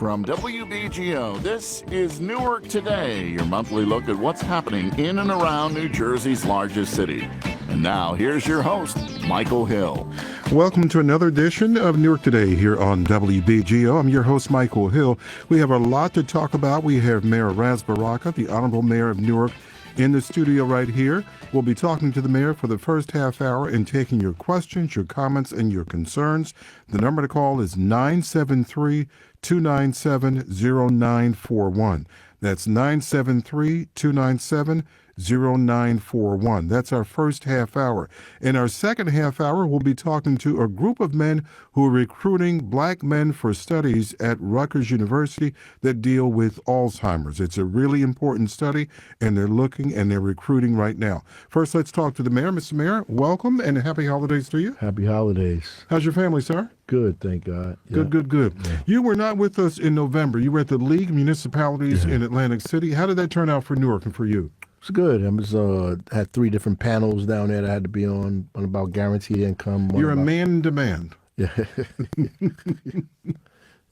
From WBGO, this is Newark Today, your monthly look at what's happening in and around New Jersey's largest city. And now, here's your host, Michael Hill. Welcome to another edition of Newark Today here on WBGO. I'm your host, Michael Hill. We have a lot to talk about. We have Mayor Ras Baraka, the Honorable Mayor of Newark, in the studio right here. We'll be talking to the mayor for the first half hour and taking your questions, your comments, and your concerns. The number to call is 973-297-0941. That's 973-297-0941. That's our first half hour. In our second half hour, we'll be talking to a group of men who are recruiting black men for studies at Rutgers University that deal with Alzheimer's. It's a really important study, and they're looking and they're recruiting right now. First, let's talk to the mayor. Mr. Mayor, welcome and happy holidays to you. Happy holidays. How's your family, sir? Good, thank God. Yeah. Good. Yeah. You were not with us in November. You were at the League of Municipalities in Atlantic City. How did that turn out for Newark and for you? It's good. I was had 3 different panels down there that I had to be on, one about guaranteed income. You're a man in demand. Yeah.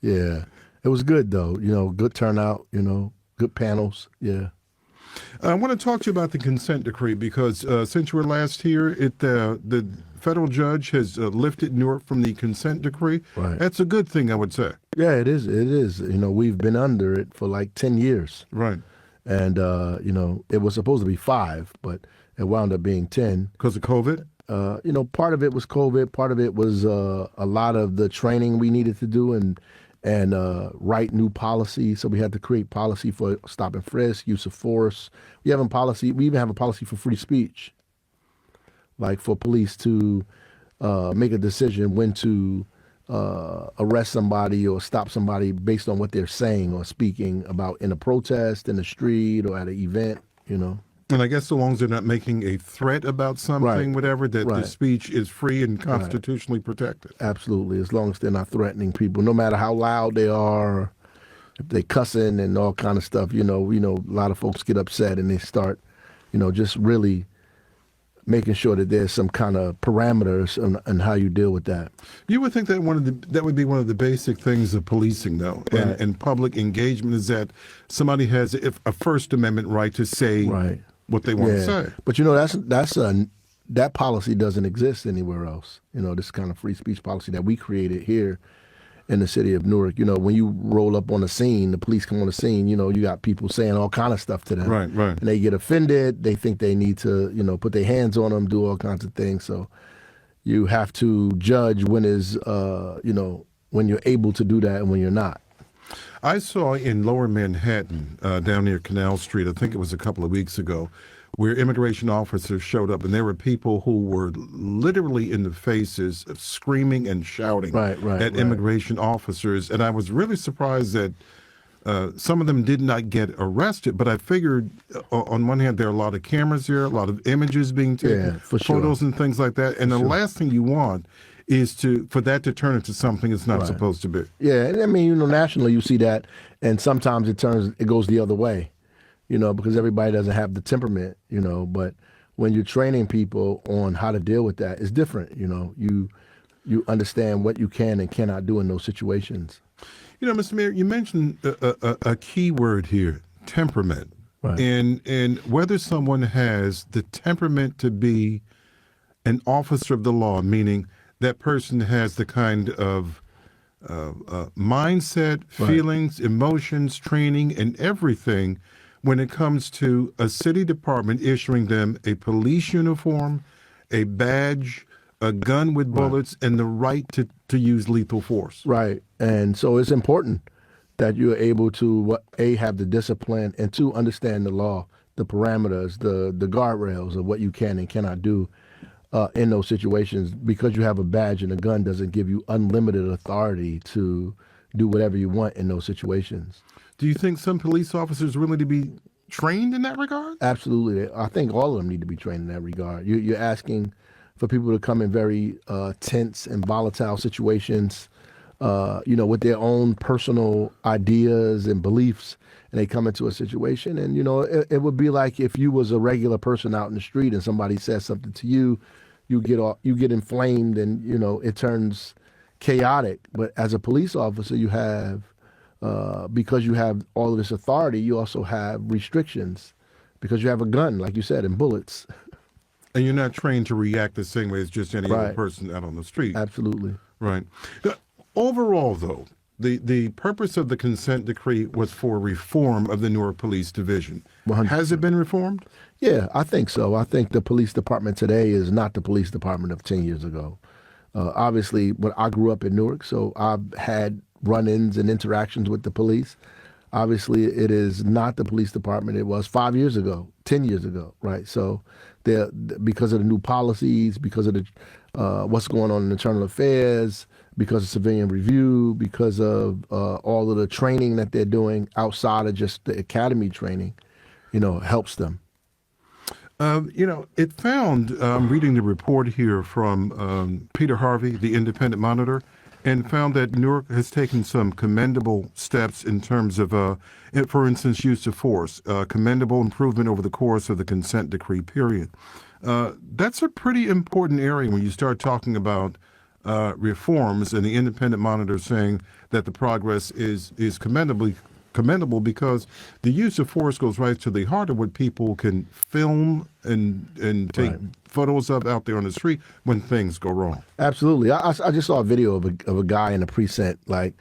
Yeah. It was good, though. Good turnout, good panels. Yeah. I want to talk to you about the consent decree because since you were last here, the federal judge has lifted Newark from the consent decree. Right. That's a good thing, I would say. Yeah, it is. It is. We've been under it for like 10 years. Right. And, it was supposed to be 5, but it wound up being 10. Because of COVID? Part of it was COVID. Part of it was a lot of the training we needed to do and write new policy. So we had to create policy for stop and frisk, use of force. We even have a policy for free speech, like for police to make a decision when to arrest somebody or stop somebody based on what they're saying or speaking about in a protest, in the street, or at an event, And I guess so long as they're not making a threat about something, Right. whatever, that the Right. speech is free and constitutionally protected. Absolutely, as long as they're not threatening people, no matter how loud they are, if they cussing and all kind of stuff. A lot of folks get upset and they start, just really making sure that there's some kind of parameters on how you deal with that. You would think that that would be one of the basic things of policing, though, Right. and public engagement is that somebody has a First Amendment right to say what they want to say. But that policy doesn't exist anywhere else. This kind of free speech policy that we created here in the city of Newark. When you roll up on the scene, the police come on the scene, you got people saying all kind of stuff to them. Right. And they get offended. They think they need to, put their hands on them, do all kinds of things. So you have to judge when when you're able to do that and when you're not. I saw in Lower Manhattan, down near Canal Street, I think it was a couple of weeks ago, where immigration officers showed up, and there were people who were literally in the faces of screaming and shouting at immigration officers. And I was really surprised that some of them did not get arrested. But I figured, on one hand, there are a lot of cameras here, a lot of images being taken, photos and things like that. And the last thing you want is for that to turn into something it's not supposed to be. Yeah, and I mean, nationally you see that, and sometimes it goes the other way. Because everybody doesn't have the temperament, but when you're training people on how to deal with that, it's different, you understand what you can and cannot do in those situations. Mr. Mayor, you mentioned a key word here, temperament. Right. And whether someone has the temperament to be an officer of the law, meaning that person has the kind of mindset, feelings, emotions, training, and everything when it comes to a city department issuing them a police uniform, a badge, a gun with bullets, and the right to use lethal force. Right. And so it's important that you're able to, A, have the discipline, and 2, understand the law, the parameters, the guardrails of what you can and cannot do in those situations. Because you have a badge and a gun doesn't give you unlimited authority to do whatever you want in those situations. Do you think some police officers really need to be trained in that regard? Absolutely. I think all of them need to be trained in that regard. You're asking for people to come in very tense and volatile situations, with their own personal ideas and beliefs, and they come into a situation, and it would be like if you was a regular person out in the street and somebody says something to you, you get inflamed, and it turns chaotic. But as a police officer, you have because you have all of this authority, you also have restrictions because you have a gun, like you said, and bullets. And you're not trained to react the same way as just any other Right. person out on the street. Absolutely. Right. Overall, though, the purpose of the consent decree was for reform of the Newark Police Division. 100%. Has it been reformed? Yeah, I think so. I think the police department today is not the police department of 10 years ago. Obviously, when I grew up in Newark, so I've had run-ins and interactions with the police. Obviously, it is not the police department it was 5 years ago, 10 years ago, right? So because of the new policies, because of the what's going on in internal affairs, because of civilian review, because of all of the training that they're doing outside of just the academy training, helps them. It found, I'm reading the report here from Peter Harvey, the Independent Monitor, and found that Newark has taken some commendable steps in terms of, for instance, use of force, commendable improvement over the course of the consent decree period. That's a pretty important area when you start talking about reforms, and the Independent Monitor saying that the progress is commendable because the use of force goes right to the heart of what people can film and take photos of out there on the street when things go wrong. Absolutely. I just saw a video of a guy in a precinct like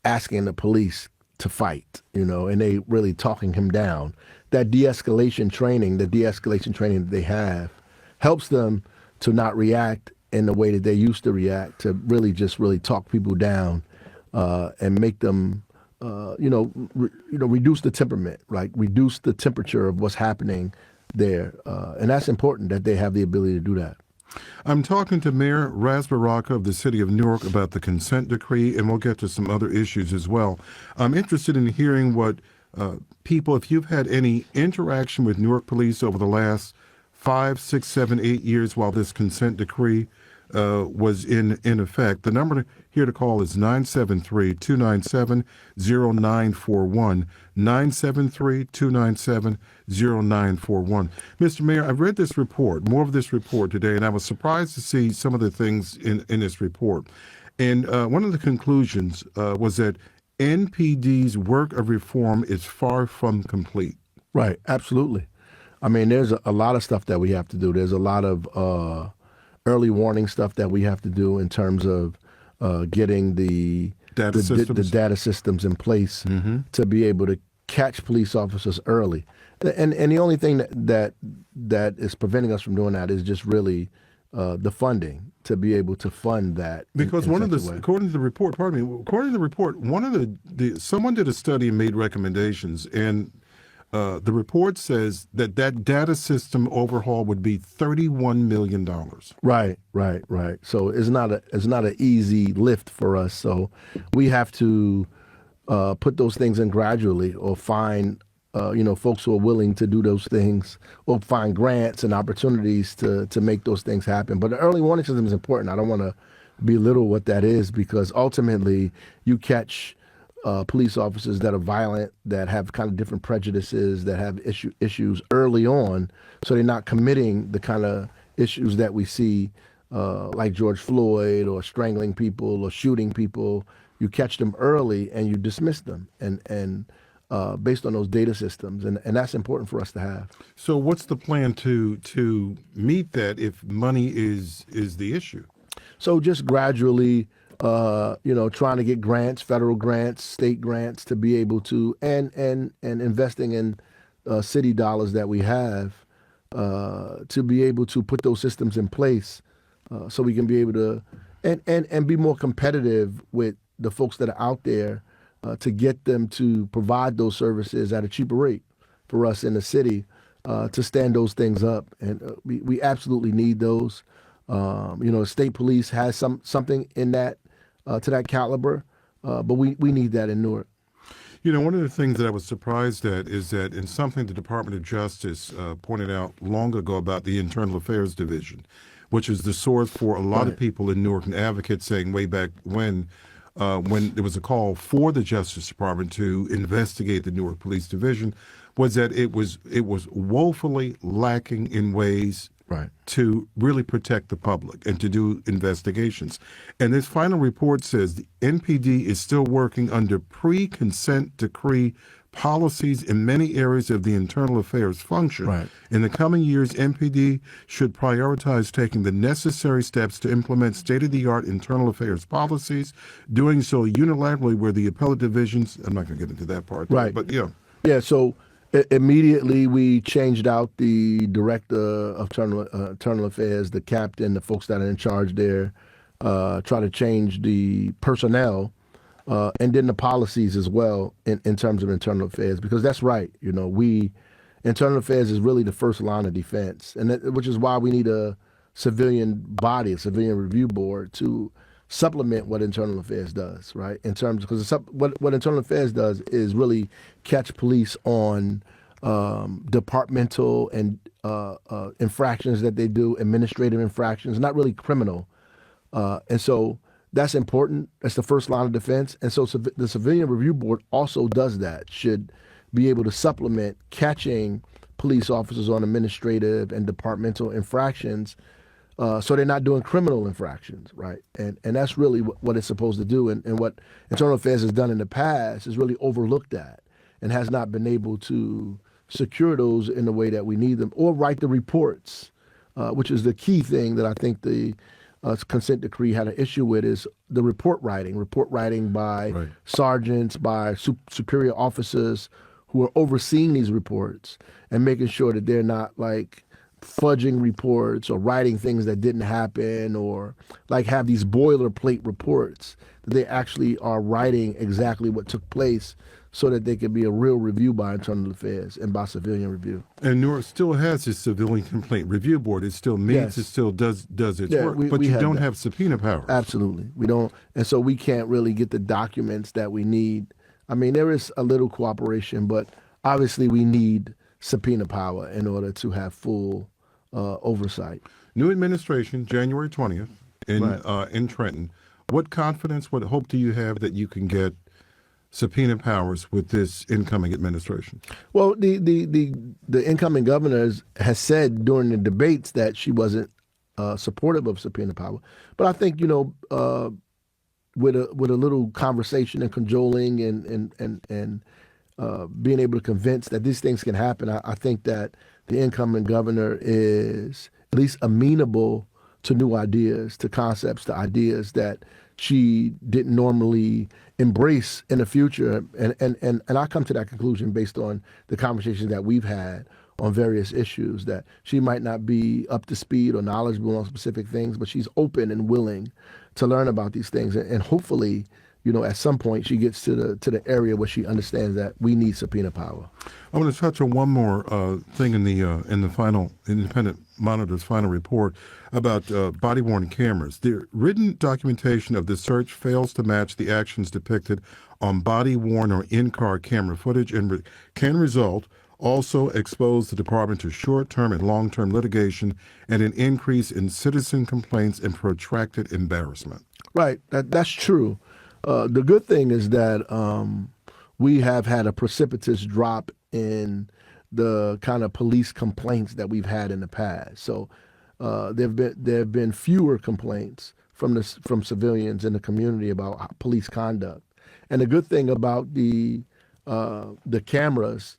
asking the police to fight, and they really talking him down. That de-escalation training that they have helps them to not react in the way that they used to react, to really talk people down and make them reduce the temperament, right? Reduce the temperature of what's happening there. And that's important that they have the ability to do that. I'm talking to Mayor Ras Baraka of the city of Newark about the consent decree, and we'll get to some other issues as well. I'm interested in hearing what people, if you've had any interaction with Newark police over the last 5, 6, 7, 8 years while this consent decree was in effect. The number here to call is 973-297-0941, 973-297-0941. Mr. Mayor, I've read this report, more of this report today, and I was surprised to see some of the things in this report. And one of the conclusions was that NPD's work of reform is far from complete. Right, absolutely. I mean, there's a lot of stuff that we have to do. There's a lot of early warning stuff that we have to do in terms of getting the data systems in place to be able to catch police officers early. And the only thing that is preventing us from doing that is just really the funding to be able to fund that. Because according to the report, one of the someone did a study and made recommendations, and the report says that data system overhaul would be $31 million. Right. So it's not an easy lift for us. So we have to put those things in gradually, or find folks who are willing to do those things, or find grants and opportunities to make those things happen. But the early warning system is important. I don't want to belittle what that is, because ultimately you catch police officers that are violent, that have kind of different prejudices, that have issues early on, so they're not committing the kind of issues that we see, like George Floyd, or strangling people or shooting people. You catch them early and you dismiss them, and based on those data systems, and that's important for us to have. So what's the plan to meet that if money is the issue? So just gradually, trying to get grants, federal grants, state grants, to be able to, and investing in city dollars that we have, to be able to put those systems in place, so we can be able to, and be more competitive with the folks that are out there, to get them to provide those services at a cheaper rate for us in the city, to stand those things up. And we absolutely need those. State police has something in that, to that caliber, but we need that in Newark. One of the things that I was surprised at is that in something the Department of Justice pointed out long ago about the Internal Affairs Division, which is the source for a lot of people in Newark, and advocates saying way back when there was a call for the Justice Department to investigate the Newark Police Division, was that it was woefully lacking in ways Right. to really protect the public and to do investigations. And this final report says the NPD is still working under pre-consent decree policies in many areas of the internal affairs function. Right. In the coming years, NPD should prioritize taking the necessary steps to implement state-of-the-art internal affairs policies, doing so unilaterally where the appellate divisions, I'm not going to get into that part, Right. but yeah. Yeah, so immediately we changed out the director of internal affairs, the captain, the folks that are in charge there, try to change the personnel, and then the policies as well in terms of internal affairs, because that's right. Internal affairs is really the first line of defense, and which is why we need a civilian body, a civilian review board to supplement what internal affairs does, right? In terms, because what internal affairs does is really catch police on departmental and infractions that they do, administrative infractions, not really criminal, and so that's important. That's the first line of defense, and so the civilian review board also does that. Should be able to supplement catching police officers on administrative and departmental infractions. So they're not doing criminal infractions, right? And that's really what it's supposed to do. And what Internal Affairs has done in the past is really overlooked that and has not been able to secure those in the way that we need them or write the reports, which is the key thing that I think the consent decree had an issue with is the report writing by Right. sergeants, by superior officers who are overseeing these reports and making sure that they're not like fudging reports or writing things that didn't happen or like have these boilerplate reports, that they actually are writing exactly what took place so that they can be a real review by internal affairs and by civilian review. And Newark still has its civilian complaint review board. It still meets, Yes. it still does its Yeah, work, we but you have don't that. have subpoena power. Absolutely. We don't. And so we can't really get the documents that we need. I mean, there is a little cooperation, but obviously we need subpoena power in order to have full oversight. New administration, January 20th Right. in Trenton. What confidence, what hope do you have that you can get subpoena powers with this incoming administration? Well, the incoming governor has said during the debates that she wasn't supportive of subpoena power. But I think with a little conversation and cajoling and being able to convince that these things can happen, I think that the incoming governor is at least amenable to new ideas, to concepts, to ideas that she didn't normally embrace in the future. And I come to that conclusion based on the conversations that we've had on various issues, that she might not be up to speed or knowledgeable on specific things, but she's open and willing to learn about these things. And hopefully, at some point she gets to the area where she understands that we need subpoena power. I want to touch on one more thing in the final Independent Monitor's final report about body-worn cameras. The written documentation of the search fails to match the actions depicted on body-worn or in-car camera footage and can result also expose the department to short-term and long-term litigation and an increase in citizen complaints and protracted embarrassment. Right, that's true. The good thing is that we have had a precipitous drop in the kind of police complaints that we've had in the past. So there have been fewer complaints from civilians in the community about police conduct. And the good thing about the cameras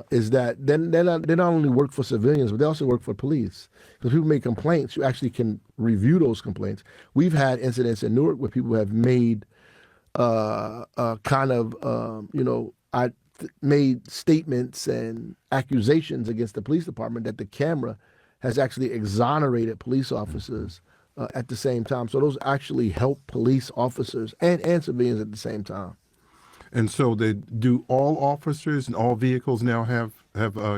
is that they not only work for civilians, but they also work for police. Because people make complaints, you actually can review those complaints. We've had incidents in Newark where people have made made statements and accusations against the police department that the camera has actually exonerated police officers at the same time. So those actually help police officers and civilians at the same time. And so do all officers and all vehicles now have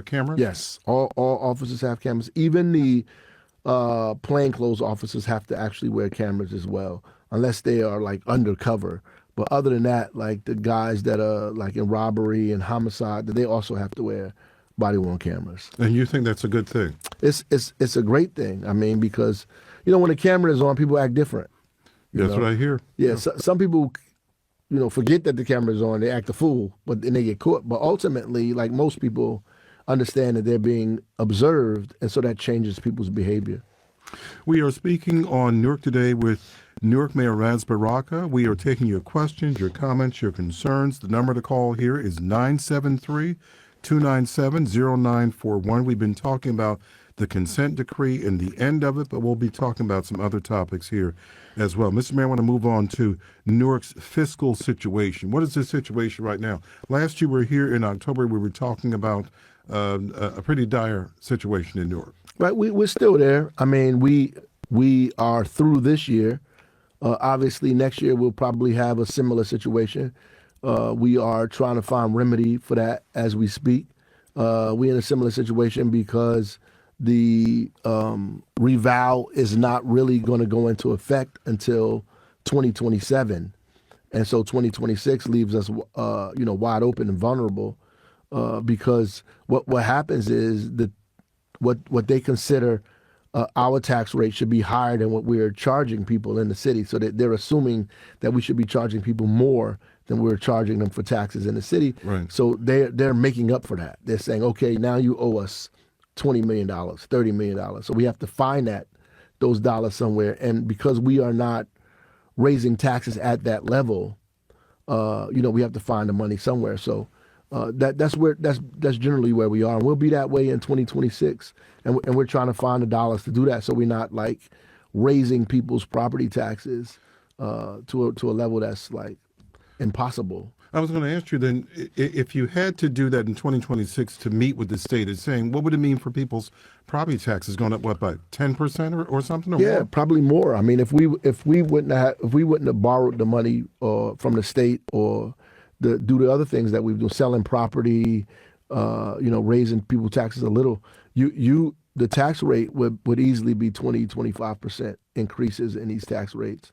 cameras? Yes, all officers have cameras. Even the plainclothes officers have to actually wear cameras as well, unless they are like undercover. But other than that, like the guys that are like in robbery and homicide, they also have to wear body-worn cameras. And you think that's a good thing? It's a great thing. I mean, because when the camera is on, people act different. That's what I hear. Yeah, so, some people forget that the camera is on. They act a fool, but then they get caught. But ultimately, like most people, understand that they're being observed, and so that changes people's behavior. We are speaking on Newark Today with Newark Mayor Raz Baraka. We are taking your questions, your comments, your concerns. The number to call here is 973-297-0941. We've been talking about the consent decree and the end of it, but we'll be talking about some other topics here as well. Mr. Mayor, I want to move on to Newark's fiscal situation. What is the situation right now? Last year we were here in October, we were talking about a pretty dire situation in Newark. Right, we're still there. I mean, we are through this year. Obviously, next year we'll probably have a similar situation. We are trying to find remedy for that as we speak. We're in a similar situation because the revow is not really going to go into effect until 2027, and so 2026 leaves us, wide open and vulnerable, because what happens is that what they consider our tax rate should be higher than what we're charging people in the city. So that they're assuming that we should be charging people more than we're charging them for taxes in the city. Right. So they're making up for that. They're saying, okay, now you owe us $20 million, $30 million. So we have to find those dollars somewhere. And because we are not raising taxes at that level, we have to find the money somewhere. So that's generally where we are, and we'll be that way in 2026. And we're trying to find the dollars to do that, so we're not like raising people's property taxes to a level that's like impossible. I was going to ask you then, if you had to do that in 2026 to meet with the state, it's saying, what would it mean for people's property taxes going up, what, by 10% or something? Or Yeah, more? probably more. I mean, if we wouldn't have borrowed the money from the state or do the other things that we've done, selling property, raising people's taxes a little, the tax rate would easily be 20-25% increases in these tax rates.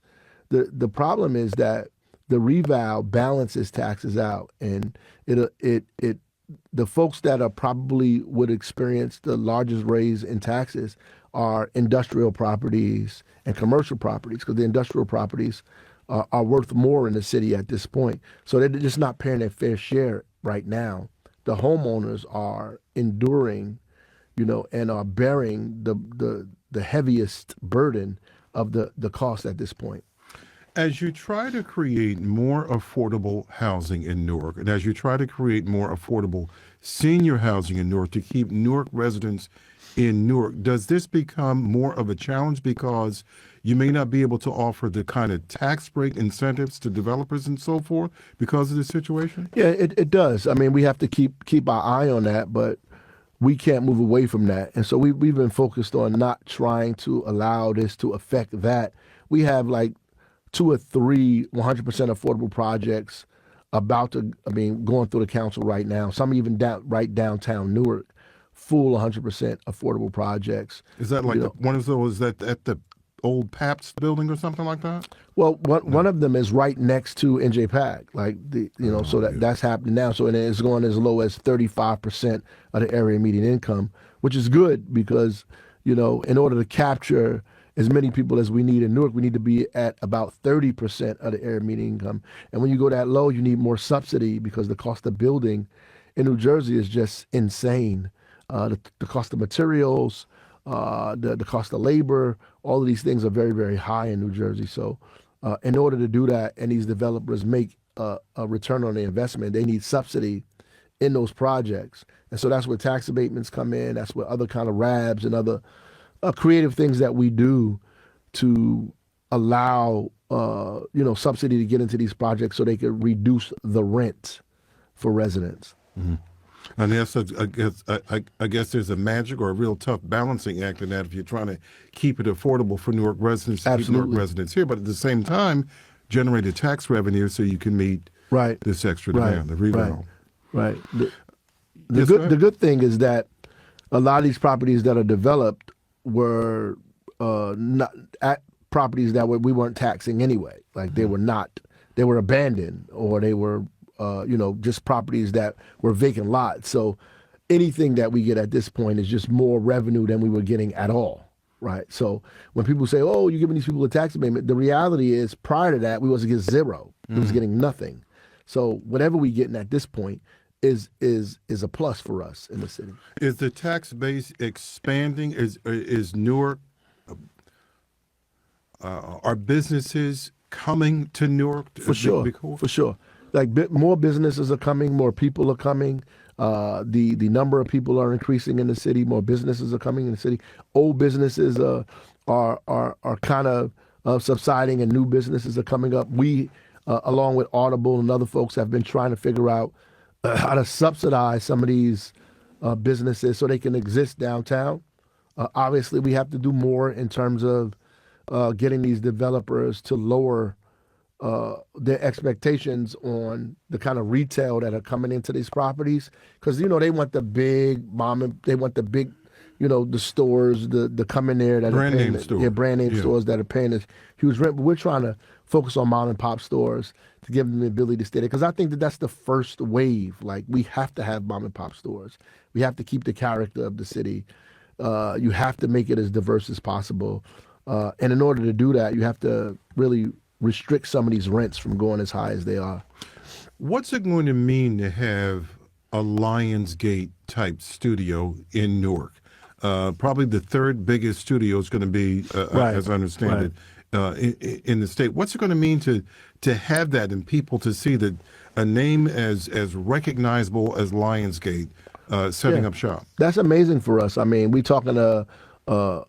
The problem is that the revow balances taxes out, and the folks that are probably would experience the largest raise in taxes are industrial properties and commercial properties, because the industrial properties are worth more in the city at this point. So they're just not paying their fair share right now. The homeowners are enduring, and are bearing the heaviest burden of the cost at this point. As you try to create more affordable housing in Newark, and as you try to create more affordable senior housing in Newark to keep Newark residents in Newark, does this become more of a challenge because you may not be able to offer the kind of tax break incentives to developers and so forth because of the situation? Yeah, it does. I mean, we have to keep our eye on that, but we can't move away from that. And so we've been focused on not trying to allow this to affect that. We have like 2 or 3 100% affordable projects going through the council right now. Some even right downtown Newark, full 100% affordable projects. Is that like one of those that at the old Pabst building or something like that? Well, one of them is right next to NJ Pack, that's happening now. So it's going as low as 35% of the area median income, which is good because, in order to capture as many people as we need in Newark, we need to be at about 30% of the area median income. And when you go that low, you need more subsidy because the cost of building in New Jersey is just insane. The cost of materials, the cost of labor, all of these things are very, very high in New Jersey. So in order to do that, and these developers make a return on the investment, they need subsidy in those projects. And so that's where tax abatements come in. That's where other kind of RABs and other creative things that we do to allow, subsidy to get into these projects so they can reduce the rent for residents. Mm-hmm. And yes, I guess there's a magic or a real tough balancing act in that if you're trying to keep it affordable for Newark residents, to keep Newark residents here, but at the same time, generate a tax revenue so you can meet this extra demand, the rebound. Right. The good thing is that a lot of these properties that are developed were not at properties that we weren't taxing anyway. Like they were abandoned, or they were just properties that were vacant lots. So anything that we get at this point is just more revenue than we were getting at all, right? So when people say, oh, you're giving these people a tax abatement, the reality is prior to that, we was getting zero. We was getting nothing. So whatever we getting at this point is a plus for us in the city. Is the tax base expanding? Is Newark? Are businesses coming to Newark? For sure, for sure. Like more businesses are coming, more people are coming. The number of people are increasing in the city. More businesses are coming in the city. Old businesses are kind of subsiding, and new businesses are coming up. We, along with Audible and other folks, have been trying to figure out how to subsidize some of these businesses so they can exist downtown. Obviously, we have to do more in terms of getting these developers to lower their expectations on the kind of retail that are coming into these properties, because they want the big they want the big, the stores, the come in there that brand are paying name stores, brand name stores that are paying this huge rent. But we're trying to focus on mom and pop stores to give them the ability to stay there, because I think that that's the first wave. Like, we have to have mom and pop stores. We have to keep the character of the city. You have to make it as diverse as possible, and in order to do that, you have to really restrict some of these rents from going as high as they are. What's it going to mean to have a Lionsgate type studio in Newark? Probably the third biggest studio is going to be, as I understand it, in the state. What's it going to mean to have that and people to see that a name as recognizable as Lionsgate setting up shop? That's amazing for us. I mean, we're talking a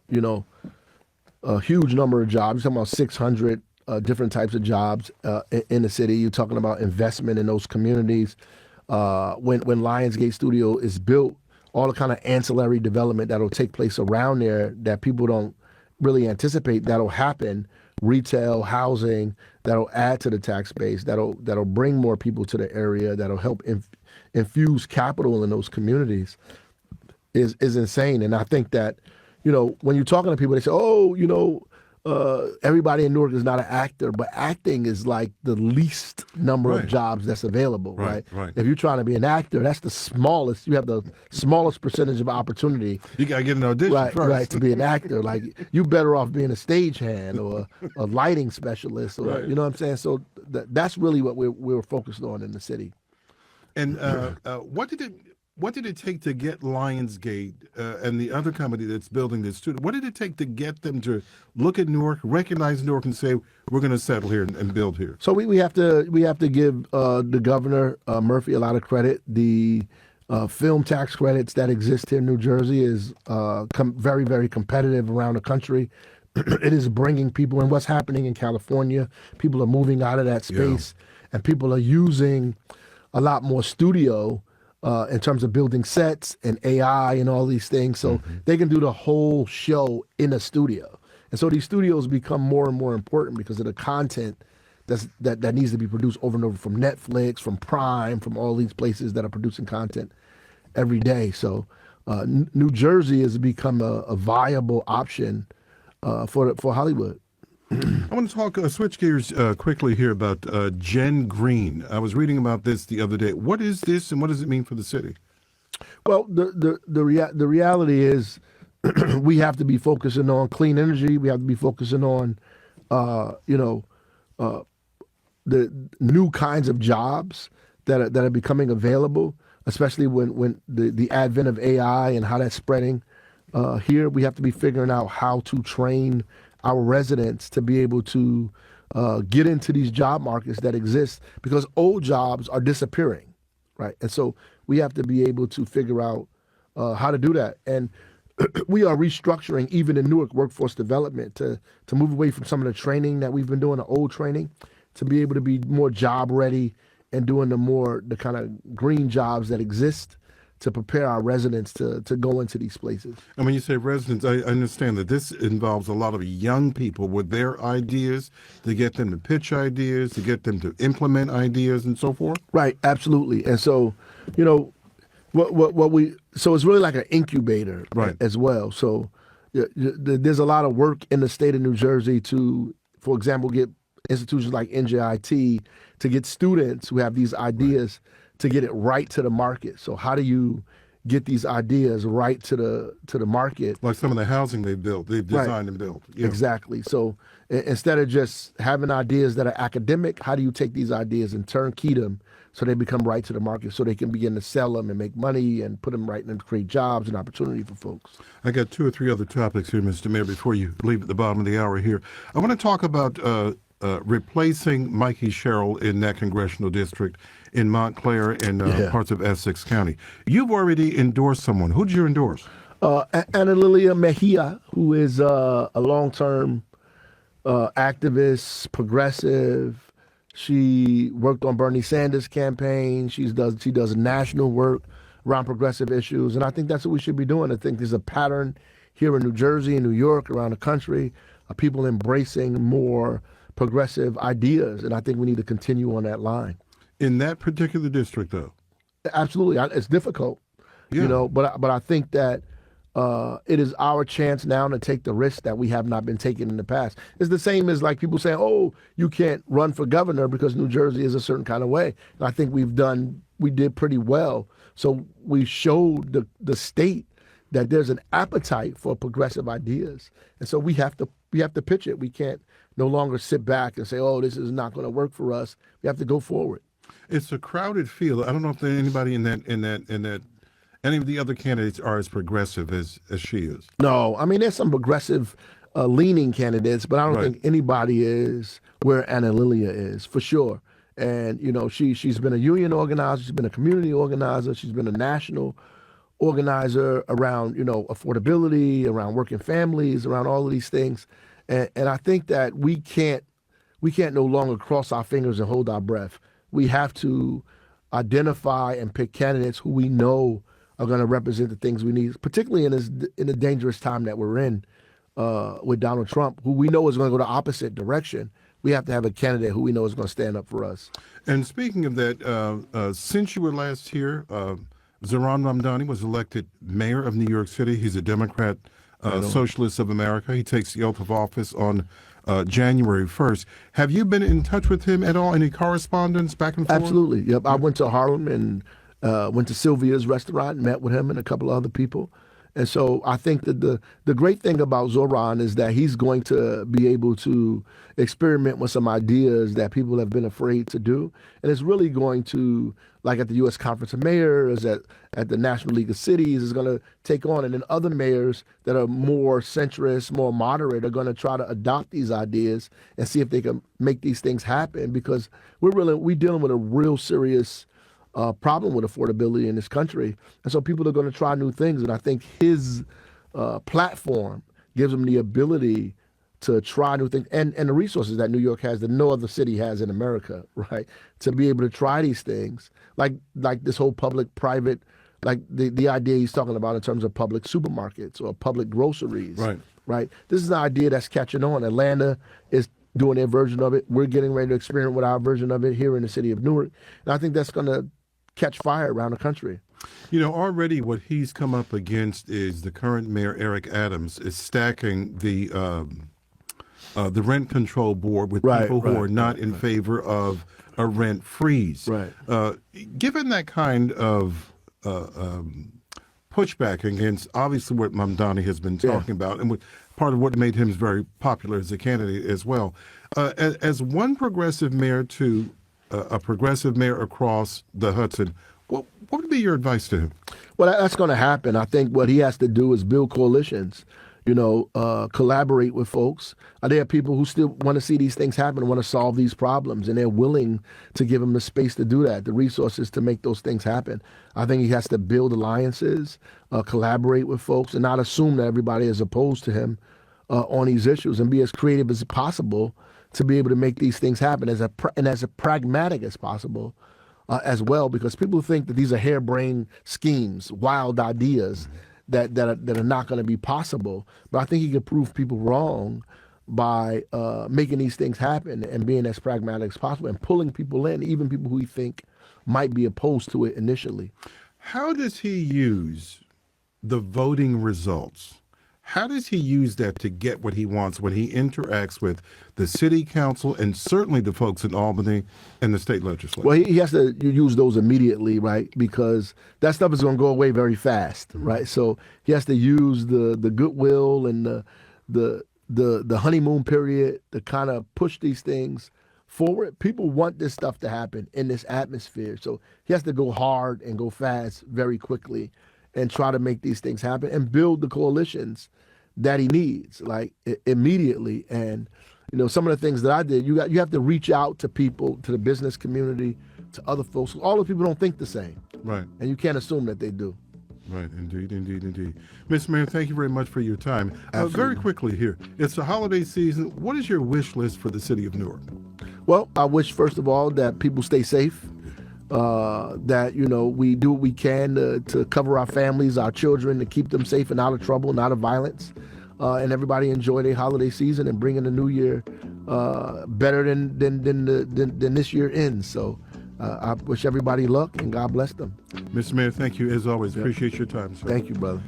huge number of jobs. We're talking about 600 different types of jobs in the city. You're talking about investment in those communities. When Lionsgate Studio is built, all the kind of ancillary development that'll take place around there that people don't really anticipate that'll happen, retail, housing, that'll add to the tax base, that'll bring more people to the area, that'll help infuse capital in those communities is insane. And I think that, when you're talking to people, they say, everybody in Newark is not an actor, but acting is like the least number of jobs that's available, right? If you're trying to be an actor, that's the smallest. You have the smallest percentage of opportunity. You got to get an audition first. Right, to be an actor. Like, you better off being a stagehand or a lighting specialist, or you know what I'm saying? So that's really what we're focused on in the city. And what did it take to get Lionsgate and the other company that's building this studio? What did it take to get them to look at Newark, recognize Newark, and say, we're going to settle here and build here? So we have to give the governor Murphy a lot of credit. The film tax credits that exist here in New Jersey is very, very competitive around the country. It is bringing people, and what's happening in California, people are moving out of that space, and people are using a lot more studio in terms of building sets and AI and all these things. So they can do the whole show in a studio. And so these studios become more and more important because of the content that needs to be produced over and over from Netflix, from Prime, from all these places that are producing content every day. So New Jersey has become a viable option for Hollywood. I want to talk, switch gears quickly here about Gen Green. I was reading about this the other day. What is this, and what does it mean for the city? The reality is we have to be focusing on clean energy. We have to be focusing on, the new kinds of jobs that are becoming available, especially when the advent of AI and how that's spreading here. We have to be figuring out how to train our residents to be able to get into these job markets that exist, because old jobs are disappearing, right? And so we have to be able to figure out how to do that. And we are restructuring, even in Newark, workforce development to move away from some of the training that we've been doing, the old training, to be able to be more job ready and doing the kind of green jobs that exist, to prepare our residents to go into these places. And when you say residents, I understand that this involves a lot of young people with their ideas, to get them to pitch ideas, to get them to implement ideas and so forth? Right, absolutely. And so, so it's really like an incubator as well. So there's a lot of work in the state of New Jersey to, for example, get institutions like NJIT to get students who have these ideas to get it right to the market. So how do you get these ideas right to the market. Like some of the housing they've built, they've designed and built. Yeah. Exactly. So instead of just having ideas that are academic, how do you take these ideas and turnkey them so they become right to the market, so they can begin to sell them and make money and put them right and create jobs and opportunity for folks? I got 2 or 3 other topics here, Mr. Mayor, before you leave at the bottom of the hour here. I want to talk about replacing Mikey Sherrill in that congressional district in Montclair and parts of Essex County. You've already endorsed someone. Who did you endorse? Ana Lilia Mejia, who is a long-term activist, progressive. She worked on Bernie Sanders' campaign. She does national work around progressive issues, and I think that's what we should be doing. I think there's a pattern here in New Jersey and New York, around the country, of people embracing more progressive ideas, and I think we need to continue on that line. In that particular district, though? Absolutely. It's difficult, but I think that it is our chance now to take the risks that we have not been taking in the past. It's the same as like people saying, oh, you can't run for governor because New Jersey is a certain kind of way. And I think we did pretty well. So we showed the state that there's an appetite for progressive ideas. And so we have to pitch it. We can't no longer sit back and say, oh, this is not going to work for us. We have to go forward. It's a crowded field. I don't know if there's anybody in that any of the other candidates are as progressive as she is. No, I mean, there's some progressive leaning candidates, but I don't think anybody is where Ana Lilia is, for sure. And, she's been a union organizer, she's been a community organizer, she's been a national organizer around, affordability, around working families, around all of these things. And I think that we can't no longer cross our fingers and hold our breath. We have to identify and pick candidates who we know are going to represent the things we need, particularly in the dangerous time that we're in with Donald Trump, who we know is going to go the opposite direction. We have to have a candidate who we know is going to stand up for us. And speaking of that, since you were last here, Zohran Mamdani was elected mayor of New York City. He's a Democrat, Socialist of America. He takes the oath of office on January 1st. Have you been in touch with him at all? Any correspondence back and forth? Absolutely. Yep. I went to Harlem and went to Sylvia's restaurant and met with him and a couple of other people. And so I think that the great thing about Zohran is that he's going to be able to experiment with some ideas that people have been afraid to do. And it's really going to, like at the U.S. Conference of Mayors, at the National League of Cities, is going to take on. And then other mayors that are more centrist, more moderate, are going to try to adopt these ideas and see if they can make these things happen, because we're dealing with a real serious problem with affordability in this country. And so people are going to try new things. And I think his platform gives them the ability to try new things and the resources that New York has that no other city has in America, right? To be able to try these things, like this whole public-private, like the idea he's talking about in terms of public supermarkets or public groceries, right? This is an idea that's catching on. Atlanta is doing their version of it. We're getting ready to experiment with our version of it here in the city of Newark. And I think that's going to catch fire around the country. Already what he's come up against is the current mayor, Eric Adams, is stacking the rent control board with people who are not in favor of a rent freeze. Right. Given that kind of pushback against obviously what Mamdani has been talking about, and part of what made him very popular as a candidate as well, as one progressive mayor to a progressive mayor across the Hudson, what would be your advice to him? Well, that's going to happen. I think what he has to do is build coalitions, collaborate with folks. There are people who still want to see these things happen, want to solve these problems, and they're willing to give him the space to do that, the resources to make those things happen. I think he has to build alliances, collaborate with folks, and not assume that everybody is opposed to him on these issues, and be as creative as possible to be able to make these things happen, as pragmatic as possible as well, because people think that these are harebrained schemes, wild ideas that are not going to be possible. But I think he can prove people wrong by making these things happen and being as pragmatic as possible and pulling people in, even people who he think might be opposed to it initially. How does he use the voting results How does he use that to get what he wants when he interacts with the city council and certainly the folks in Albany and the state legislature? Well, he has to use those immediately, right? Because that stuff is going to go away very fast, right? So he has to use the goodwill and the honeymoon period to kind of push these things forward. People want this stuff to happen in this atmosphere. So he has to go hard and go fast very quickly and try to make these things happen and build the coalitions that he needs, like immediately. And, you know, some of the things that I did, you have to reach out to people, to the business community, to other folks. All the people don't think the same. Right. And you can't assume that they do. Right, indeed. Mr. Mayor, thank you very much for your time. Very quickly here, it's the holiday season. What is your wish list for the city of Newark? Well, I wish, first of all, that people stay safe, that, you know, we do what we can to cover our families, our children, to keep them safe and out of trouble and out of violence, and everybody enjoy their holiday season and bring in the new year better than this year ends. So I wish everybody luck and God bless them. Mr. Mayor, thank you as always. Appreciate your time, sir. Thank you, brother.